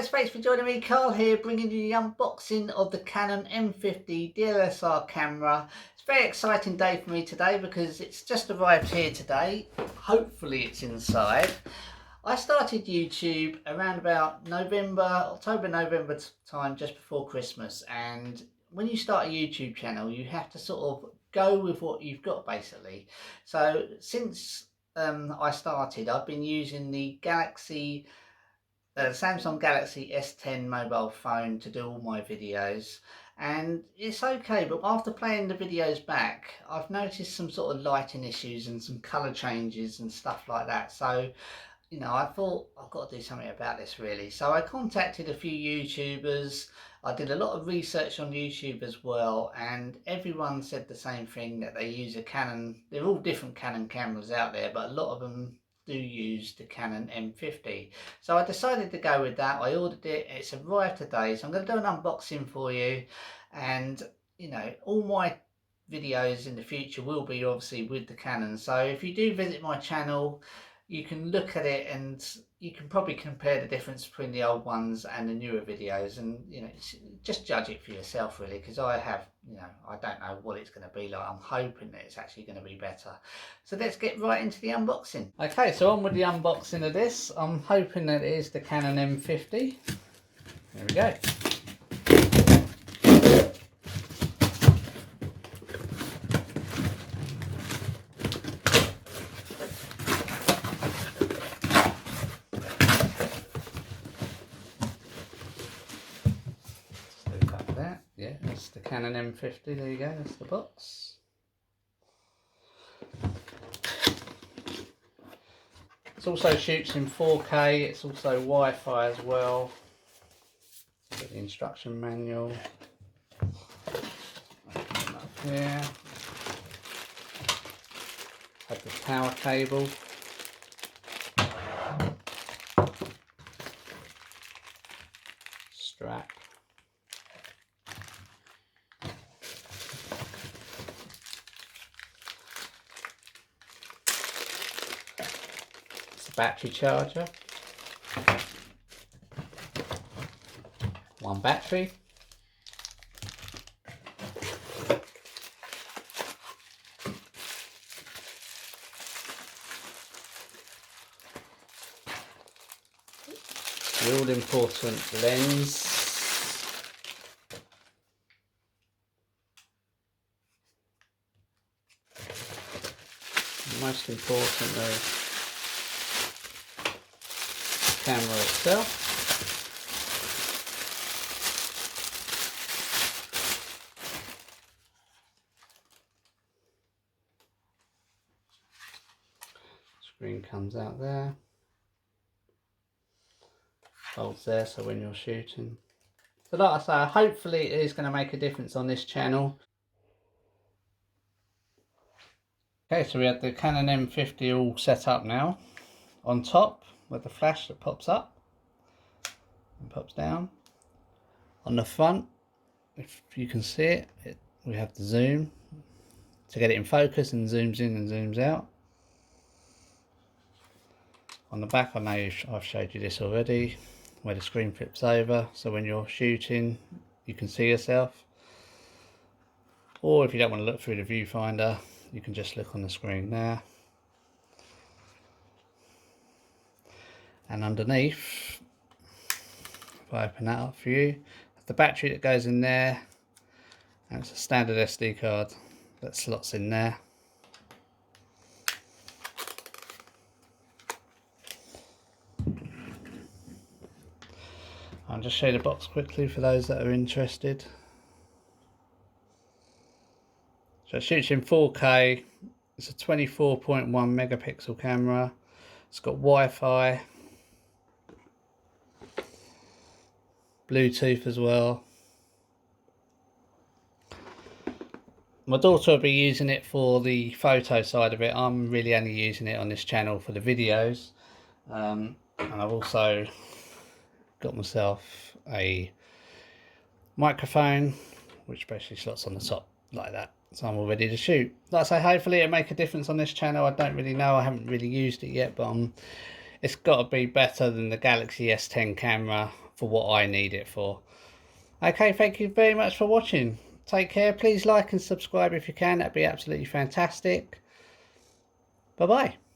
guys, thanks for joining me. Carl here, bringing you the unboxing of the Canon M50 DSLR camera. It's a very exciting day for me today because it's just arrived here today. Hopefully it's inside. I started YouTube around about October, November time, just before Christmas. And when you start a YouTube channel, you have to sort of go with what you've got, basically. So since I started, I've been using the Samsung Galaxy S10 mobile phone to do all my videos, and it's okay, but after playing the videos back, I've noticed some sort of lighting issues and some colour changes and stuff like that. So I thought I've got to do something about this really. So I contacted a few YouTubers. I did a lot of research on YouTube as well, and everyone said the same thing, that they use a Canon. They're all different Canon cameras out there, but a lot of them do use the Canon M50. So I decided to go with that. I ordered it. It's arrived today, so I'm going to do an unboxing for you. And all my videos in the future will be obviously with the Canon. So if you do visit my channel, you can look at it and you can probably compare the difference between the old ones and the newer videos, and just judge it for yourself really, because I don't know what it's going to be like. I'm hoping that it's actually going to be better. So let's get right into the unboxing. Okay, so on with the unboxing of this. I'm hoping that it is the Canon M50. There we go. Yeah, that's the Canon M50, there you go, that's the box. It also shoots in 4K, it's also Wi-Fi as well. Got the instruction manual. Open up here. Have the power cable. Strap. Battery charger, one battery, the all important lens, most importantly camera itself. Screen comes out there, folds there, so when you're shooting. So like I say, hopefully it is going to make a difference on this channel. Okay, so we have the Canon M50 all set up now. On top with the flash that pops up and pops down. On the front, if you can see it, we have the zoom to get it in focus, and zooms in and zooms out. On the back, I know I've showed you this already, where the screen flips over, so when you're shooting you can see yourself, or if you don't want to look through the viewfinder, you can just look on the screen there. And underneath, if I open that up for you, the battery that goes in there, and it's a standard SD card that slots in there. I'll just show you the box quickly for those that are interested. So it shoots in 4K, it's a 24.1 megapixel camera, it's got Wi-Fi, Bluetooth as well. My daughter will be using it for the photo side of it. I'm really only using it on this channel for the videos. And I've also got myself a microphone which basically slots on the top like that, so I'm all ready to shoot. Like I say, hopefully it'll make a difference on this channel. I don't really know, I haven't really used it yet, but it's got to be better than the Galaxy S10 camera for what I need it for. Okay, thank you very much for watching. Take care. Please like and subscribe if you can. That'd be absolutely fantastic. Bye bye.